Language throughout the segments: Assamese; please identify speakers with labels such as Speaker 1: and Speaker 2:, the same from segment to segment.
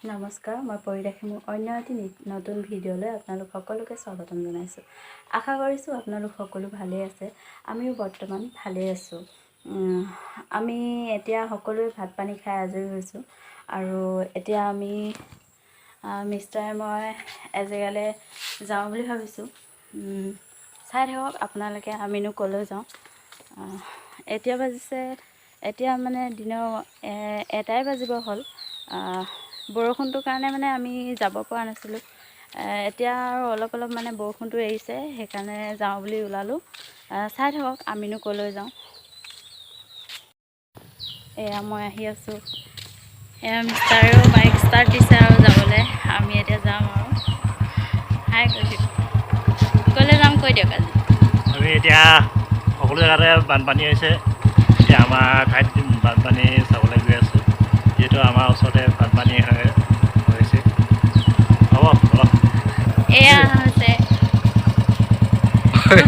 Speaker 1: নমস্কাৰ, মই পৰিদাসী মোৰ অন্য এটি নতুন ভিডিঅ'লৈ আপোনালোক সকলোকে স্বাগতম জনাইছোঁ। আশা কৰিছোঁ আপোনালোক সকলো ভালেই আছে। আমিও বৰ্তমান ভালেই আছোঁ। আমি এতিয়া সকলোৱে ভাত পানী খাই আজৰি হৈছোঁ আৰু এতিয়া আমি মিষ্টাৰে মই এজেগালৈ যাওঁ বুলি ভাবিছোঁ। চাই থাকক আপোনালোকে আমিনো ক'লৈ যাওঁ। এতিয়া বাজিছে মানে দিনৰ 1টাই বাজিব হ'ল। বৰষুণটোৰ কাৰণে মানে আমি যাব পৰা নাছিলোঁ। এতিয়া আৰু অলপ মানে বৰষুণটো এৰিছে, সেইকাৰণে যাওঁ বুলি ওলালোঁ। চাই থাকক আমিনো ক'লৈ যাওঁ। এয়া মই আহি আছোঁ। এয়া মিষ্টাৰেও বাইক ষ্টাৰ্ট দিছে আৰু যাবলৈ। আমি এতিয়া যাম আৰু হাই কৈ দিয়ক, ক'লৈ যাম কৈ দিয়ক। আজি
Speaker 2: আমি এতিয়া সকলো জেগাতে বানপানী হৈছে। এতিয়া আমাৰ ঠাইত বানপানী চাবলৈ গৈ আছোঁ, যিহেতু আমাৰ ওচৰতে বানপানী হৈছে। হ'ব
Speaker 1: এয়া হৈছে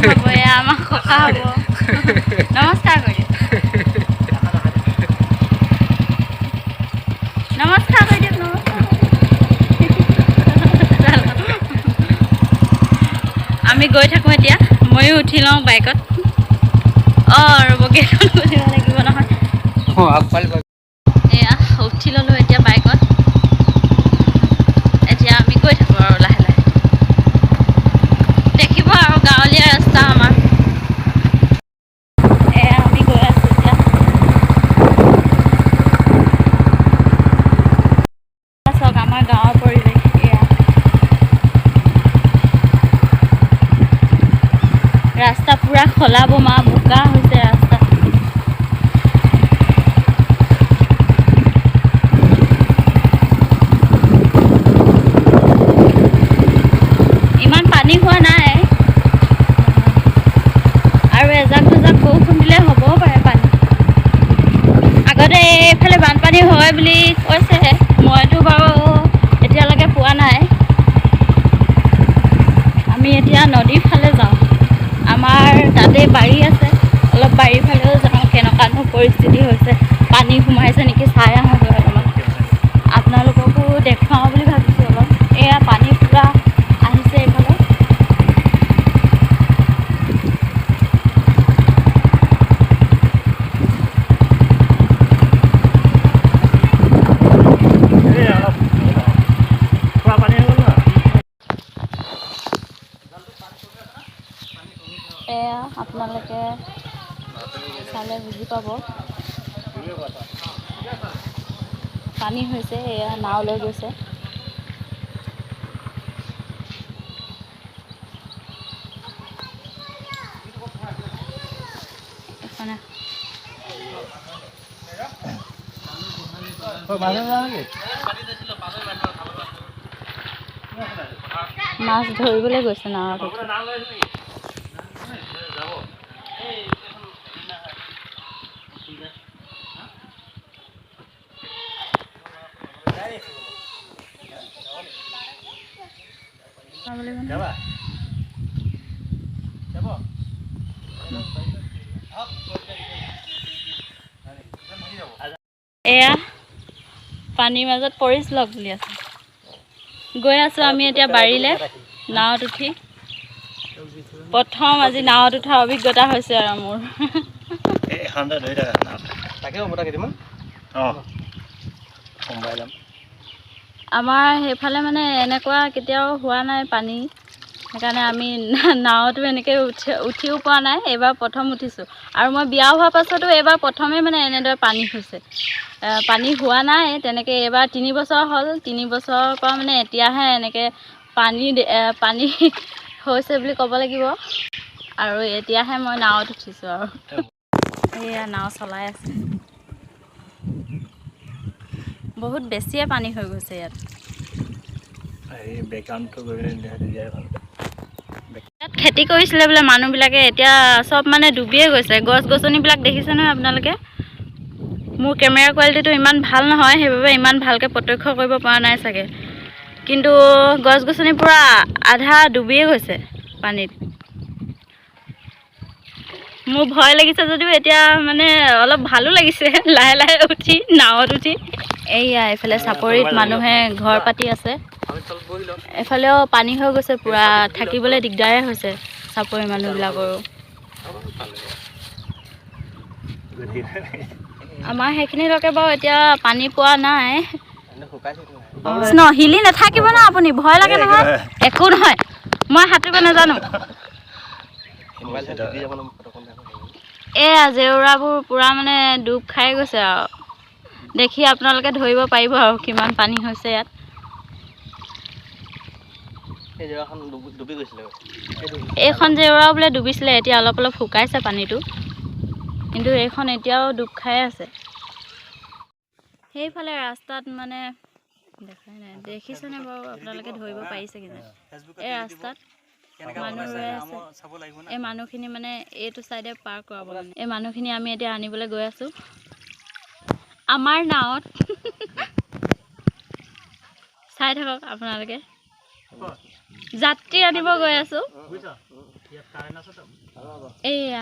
Speaker 1: হ'ব, এয়া আমাৰ ককা হ'ব। নমস্কাৰ কৰি দিয়ক, নমস্কাৰ কৰি দিয়ক, আমি গৈ থাকোঁ এতিয়া। ময়ো উঠি লওঁ বাইকত। ৰ'ব, গেটখন খুলিব লাগিব নহয়। এয়া উঠি ল'লোঁ এতিয়া বাইকত। এতিয়া আমি গৈ থাকোঁ আৰু লাহে লাহে। দেখিব আৰু গাঁৱলীয়া ৰাস্তা আমাৰ। এয়া আমি গৈ আছোঁ এতিয়া। চাওক আমাৰ গাঁৱৰ পৰিৱেশ। এয়া ৰাস্তা পূৰা খলা বমা, বোকা হৈছে ৰাস্তা। ইমান পানী হোৱা নাই, আৰু এজাক দুজাক বৰষুণ দিলে হ'বও পাৰে পানী। আগতে এইফালে বানপানী হয় বুলি কৈছেহে, মইতো বাৰু এতিয়ালৈকে পোৱা নাই। আমি এতিয়া নদীৰ ফালে যাওঁ। আমাৰ তাতে বাৰী আছে, অলপ বাৰীৰ ফালেও যাওঁ। কেনেকুৱানো পৰিস্থিতি হৈছে, পানী সোমাইছে নেকি চাই আহোঁগৈ অলপমান। আপোনালোককো দেখুৱাওঁ বুলি ভাবিছোঁ অলপ। এয়া পানী পূৰা আহিছে এইফালে। এয়া আপোনালোকে চালে বুজি পাব। পানী হৈছে, এয়া নাও লৈ গৈছে। এখনে মাছ ধৰিবলৈ গৈছে নাৱত। এয়া পানীৰ মাজত পৰিছিলোঁ বুলি আছে। গৈ আছোঁ আমি এতিয়া বাৰীলৈ নাৱত উঠি। প্ৰথম আজি নাৱত উঠা অভিজ্ঞতা হৈছে আৰু মোৰ। আমাৰ সেইফালে মানে এনেকুৱা কেতিয়াও হোৱা নাই পানী, সেইকাৰণে আমি নাৱতো এনেকৈ উঠিও পোৱা নাই। এইবাৰ প্ৰথম উঠিছোঁ, আৰু মই বিয়া হোৱাৰ পাছতো এইবাৰ প্ৰথমেই মানে এনেদৰে পানী হৈছে। পানী হোৱা নাই তেনেকৈ। এইবাৰ 3 বছৰ হ'ল, 3 বছৰৰ পৰা মানে এতিয়াহে এনেকৈ পানী হৈছে বুলি ক'ব লাগিব। আৰু এতিয়াহে মই নাৱত উঠিছোঁ আৰু। এয়া নাও চলাই আছে। বহুত বেছিয়ে পানী হৈ গৈছে ইয়াত। ইয়াত খেতি কৰিছিলে বোলে মানুহবিলাকে, এতিয়া চব মানে ডুবিয়ে গৈছে। গছ গছনিবিলাক দেখিছে নহয় আপোনালোকে। মোৰ কেমেৰা কোৱালিটিটো ইমান ভাল নহয়, সেইবাবে ইমান ভালকৈ প্ৰত্যক্ষ কৰিব পৰা নাই চাগে। কিন্তু গছ গছনি পূৰা আধা ডুবিয়ে গৈছে পানীত। মোৰ ভয় লাগিছে যদিও এতিয়া মানে অলপ ভালো লাগিছে লাহে লাহে উঠি নাৱত উঠি। এইয়া এইফালে চাপৰিত মানুহে ঘৰ পাতি আছে। এফালেও পানী হৈ গৈছে পুৰা, থাকিবলৈ দিগদাৰে হৈছে চাপৰি মানুহবিলাকৰো। আমাৰ সেইখিনিলৈকে বাৰু এতিয়া পানী পোৱা নাই। হিলি নাথাকিব ন আপুনি, ভয় লাগে নহয়। একো নহয়, মই সাঁতুৰিব নাজানো। এয়া জেওৰাবোৰ পুৰা মানে ডুব খাই গৈছে আৰু দেখি আপোনালোকে ধৰিব পাৰিব আৰু কিমান পানী হৈছে ইয়াত। এইখন জেওৰা বোলে ডুবিছিলে, এতিয়া অলপ অলপ শুকাইছে পানীটো, কিন্তু এইখন এতিয়াও ডুব খাই আছে। সেইফালে ৰাস্তাত মানে দেখাই নাই, দেখিছেনে বাৰু আপোনালোকে ধৰিব পাৰিছে কিনে? এই ৰাস্তাত মানুহ ৰৈ আছে। এই মানুহখিনি মানে এইটো চাইডে পাৰ কৰাব মানে। এই মানুহখিনি আমি এতিয়া আনিবলৈ গৈ আছোঁ আমাৰ নাৱত। চাই থাকক আপোনালোকে, যাত্ৰী আনিব গৈ আছোঁ। এইয়া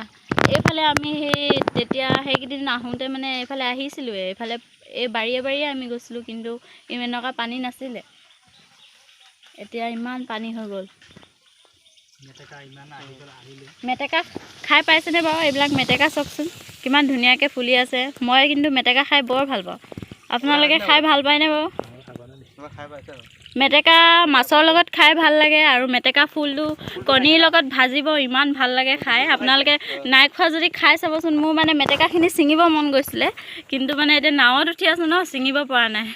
Speaker 1: এইফালে আমি তেতিয়া সেইকেইদিন আহোঁতে মানে এইফালে আহিছিলোঁৱে, এইফালে এই বাৰীয়ে বাৰীয়ে আমি গৈছিলোঁ, কিন্তু এনেকুৱা পানী নাছিলে। এতিয়া ইমান পানী হৈ গ'ল। মেটেকা খাই পাইছেনে বাৰু? এইবিলাক মেটেকা চাওকচোন কিমান ধুনীয়াকৈ ফুলি আছে। মই কিন্তু মেটেকা খাই বৰ ভাল পাওঁ। আপোনালোকে খাই ভাল পায়নে বাৰু? মেটেকা মাছৰ লগত খাই ভাল লাগে, আৰু মেটেকা ফুলটো কণীৰ লগত ভাজিব ইমান ভাল লাগে খাই। আপোনালোকে নাই খোৱা যদি খাই চাবচোন। মোৰ মানে মেটেকাখিনি ছিঙিব মন গৈছিলে, কিন্তু মানে এতিয়া নাৱত উঠি আছোঁ ন, ছিঙিব পৰা নাই।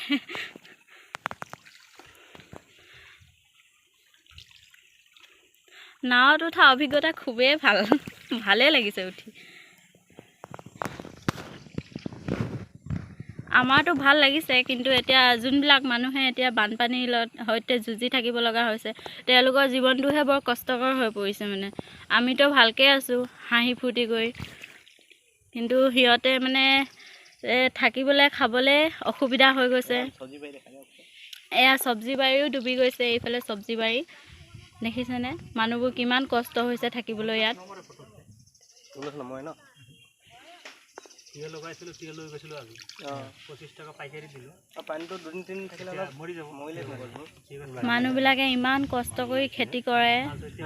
Speaker 1: নাৱত উঠা অভিজ্ঞতা খুবেই ভাল, ভালেই লাগিছে উঠি। আমাৰতো ভাল লাগিছে, কিন্তু এতিয়া যোনবিলাক মানুহে এতিয়া বানপানীৰ সৈতে যুঁজি থাকিব লগা হৈছে, তেওঁলোকৰ জীৱনটোহে বৰ কষ্টকৰ হৈ পৰিছে মানে। আমিতো ভালকৈ আছোঁ হাঁহি ফূৰ্তি কৰি, কিন্তু সিহঁতে মানে থাকিবলৈ খাবলৈ অসুবিধা হৈ গৈছে। এয়া চব্জি বাৰীও ডুবি গৈছে, এইফালে চব্জি বাৰী দেখিছেনে? মানুহবোৰ কিমান কষ্ট হৈছে থাকিবলৈ ইয়াত। মানুহবিলাকে ইমান কষ্ট কৰি খেতি কৰে,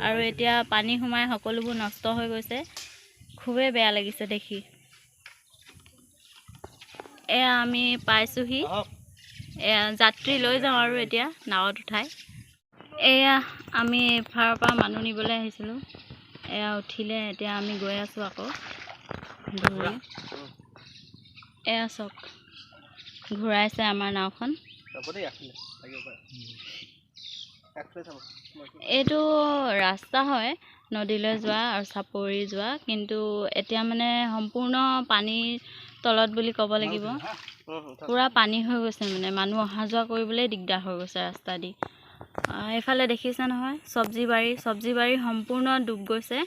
Speaker 1: আৰু এতিয়া পানী সোমাই সকলোবোৰ নষ্ট হৈ গৈছে। খুবেই বেয়া লাগিছে দেখি। এয়া আমি পাইছোঁহি, এয়া যাত্ৰী লৈ যাওঁ আৰু এতিয়া নাৱত উঠাই। এয়া আমি এফাৰৰ পৰা মানুহ নিবলৈ আহিছিলোঁ, এয়া উঠিলে, এতিয়া আমি গৈ আছোঁ আকৌ ঘূৰি। এয়া চাওক ঘূৰাইছে আমাৰ নাওখন। এইটো ৰাস্তা হয় নদীলৈ যোৱা আৰু চাপৰি যোৱা, কিন্তু এতিয়া মানে সম্পূৰ্ণ পানীৰ তলত বুলি ক'ব লাগিব। পুৰা পানী হৈ গৈছে, মানে মানুহ অহা যোৱা কৰিবলৈ দিগদাৰ হৈ গৈছে ৰাস্তা দি। এইফালে দেখিছে নহয় চব্জি বাৰী সম্পূৰ্ণ ডুব গৈছে।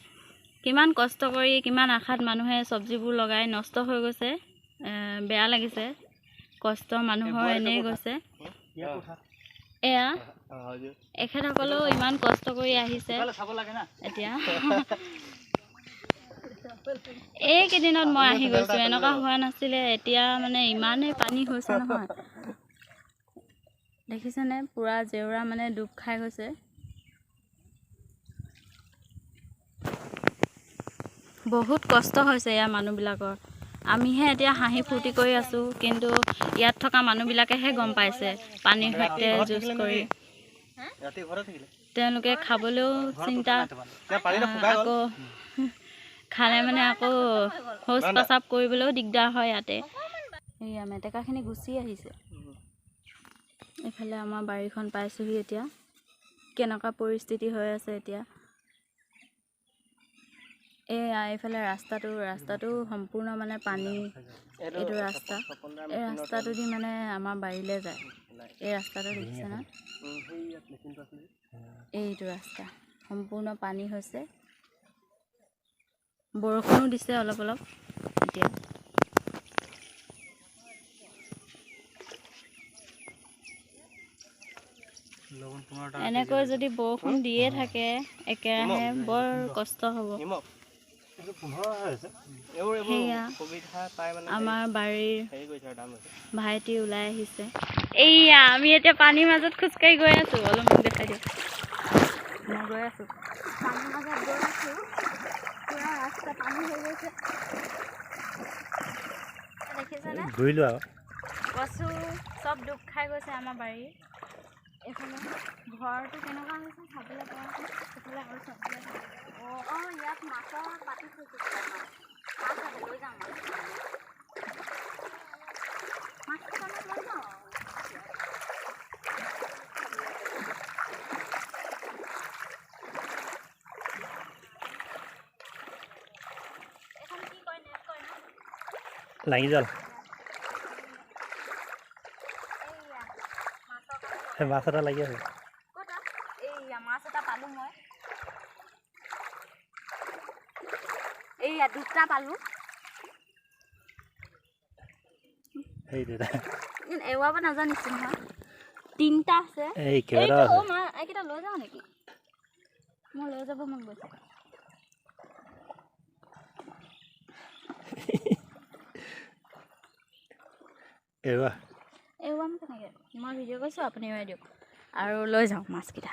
Speaker 1: কিমান কষ্ট কৰি কিমান আশাত মানুহে চব্জিবোৰ লগাই নষ্ট হৈ গৈছে। বেয়া লাগিছে, কষ্ট মানুহৰ এনেই গৈছে। এয়া এখেতসকলেও ইমান কষ্ট কৰি আহিছে। এতিয়া এইকেইদিনত মই আহি গৈছোঁ, এনেকুৱা হোৱা নাছিলে। এতিয়া মানে ইমানেই পানী হৈছে নহয়, দেখিছেনে? পুৰা জেওৰা মানে ডুব খাই গৈছে। বহুত কষ্ট হৈছে ইয়াৰ মানুহবিলাকৰ। আমিহে এতিয়া হাঁহি ফূৰ্তি কৰি আছোঁ, কিন্তু ইয়াত থকা মানুহবিলাকেহে গম পাইছে পানীৰ সৈতে যুঁজ কৰি। তেওঁলোকে খাবলৈও চিন্তা, আকৌ খালে মানে আকৌ শৌচ প্ৰস্ৰাৱ কৰিবলৈও দিগদাৰ হয় ইয়াতে। এয়া মেটেকাখিনি গুচি আহিছে। এইফালে আমাৰ বাৰীখন পাইছোঁহি এতিয়া, কেনেকুৱা পৰিস্থিতি হৈ আছে এতিয়া। এইফালে ৰাস্তাটো সম্পূৰ্ণ মানে পানী। এইটো ৰাস্তা, এই ৰাস্তাটো দি মানে আমাৰ বাৰীলৈ যায়। এই ৰাস্তাটো দেখিছে না? এইটো ৰাস্তা সম্পূৰ্ণ পানী হৈছে। বৰষুণো দিছে অলপ অলপ এতিয়া। এনেকৈ যদি বৰষুণ দিয়ে থাকে একেৰাহে বৰ কষ্ট হ'ব। সেয়া আমাৰ বাৰীৰ ভাইটি ওলাই আহিছে। এইয়া আমি এতিয়া পানীৰ মাজত খোজকাঢ়ি গৈ আছোঁ। অলপ মোক দেখাই দিয়ক। মই গৈ আছোঁ পানীৰ মাজত গৈ আছোঁ। পুৰা ৰাস্তা পানী হৈ গৈছে। দেখিছেনে?
Speaker 2: ঘূৰিলোঁ আৰু
Speaker 1: কচু চব ডুব খাই গৈছে আমাৰ বাৰীৰ। এইফালে ঘৰটো কেনেকুৱা হৈছে চাবলৈ পৰা হৈছে। সেইফালে আৰু চব্জি আছে। অঁ ইয়াত মাছৰ পাতি থৈছোঁ। মাছ আছে, লৈ যাওঁ মাছ। মাছটো মানে লৈ যাওঁ। এখন কি কয় নেট কয় ন?
Speaker 2: লাগি যাল মাছ এটা লাগি আছে।
Speaker 1: এইয়া মাছ এটা পালোঁ মই। এইয়া দুটা পালোঁ। এৱাব নাজানিছোঁ নহয়। তিনিটা আছে। এইকেইটা লৈ যাওঁ নেকি? মই লৈ যাব মন গৈছে। এৱাম কেনেকৈ? মই ভিডিঅ' কৰিছোঁ, আপুনি এৱাই দিয়ক আৰু লৈ যাওঁ মাছকেইটা।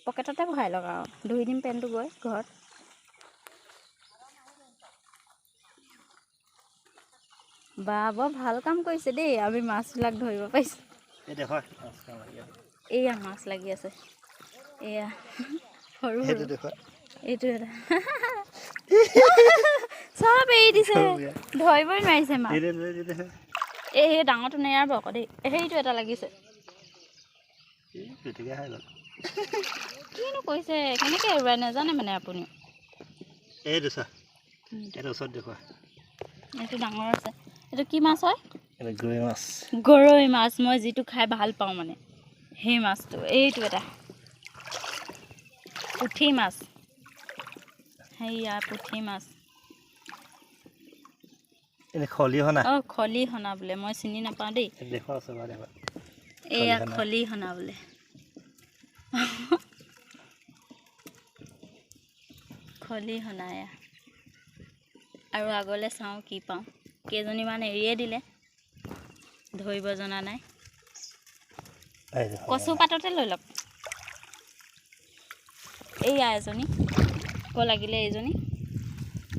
Speaker 1: পকেটতে ভৰাই লওক আৰু ধুই দিম পেণ্টটো গৈ ঘৰত। বা বৰ ভাল কাম কৰিছে দেই, আমি মাছবিলাক ধৰিব পাৰিছোঁ। এইয়া মাছ লাগি আছে। এয়া সৰু সৰু এইটো এটা চব এৰি দিছে, ধৰিবই নোৱাৰিছে মাছ। এই ডাঙৰটো নেৰাব আকৌ দেই। সেইটো এটা লাগিছে। কিনো কৈছে, কেনেকৈ এৰুৱাই নাজানে মানে আপুনি।
Speaker 2: এইটো
Speaker 1: ডাঙৰ আছে। এইটো কি মাছ হয়?
Speaker 2: গৰৈ মাছ।
Speaker 1: গৰৈ মাছ। মই যিটো খাই ভাল পাওঁ মানে সেই মাছটো। এইটো এটা পুঠি মাছ। সেয়া পুঠি মাছ।
Speaker 2: খলিহনা।
Speaker 1: অঁ খলিহনা বোলে, মই চিনি নাপাওঁ দেই। এয়া খলিহনা বোলে। খলিহনা এয়া। আৰু আগলৈ চাওঁ কি পাওঁ। কেইজনীমান এৰিয়ে দিলে, ধৰিব জনা নাই। কচু পাততে লৈ লওক। এইয়া এজনী আকৌ লাগিলে এইজনী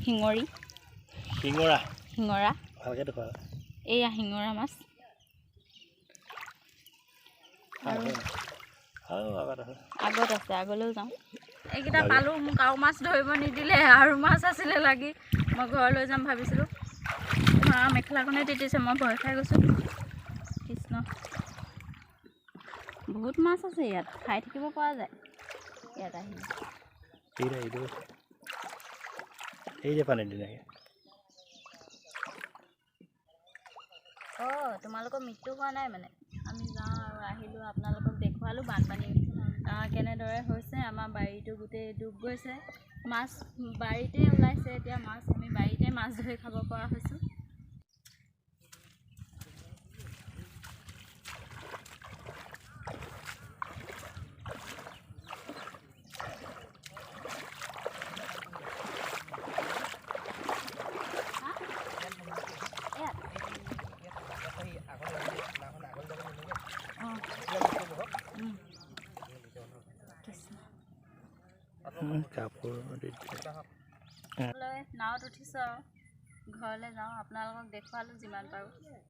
Speaker 1: শিঙৰা। এইয়া শিঙৰা মাছ। আৰু আগত আছে, আগলৈও যাওঁ। এইকেইটা পালোঁ। মোক আৰু মাছ ধৰিব নিদিলে, আৰু মাছ আছিলে লাগি। মই ঘৰলৈ যাম ভাবিছিলোঁ। মেখেলাখনে তিতিছে, মই ভয় খাই গৈছোঁ। কৃষ্ণ, বহুত মাছ আছে ইয়াত, খাই থাকিব পৰা যায় ইয়াত আহি। অঁ তোমালোকৰ মৃত্যু হোৱা নাই মানে? আমি যাওঁ আৰু আহিলোঁ, আপোনালোকক দেখুৱালোঁ বানপানী কেনেদৰে হৈছে। আমাৰ বাৰীটো গোটেই ডুব গৈছে। মাছ বাৰীতে ওলাইছে এতিয়া মাছ। আমি বাৰীতে মাছ ধৰি খাব পৰা হৈছোঁ। নাৱত উঠিছোঁ আৰু ঘৰলৈ যাওঁ। আপোনালোকক দেখুৱালোঁ যিমান পাৰোঁ।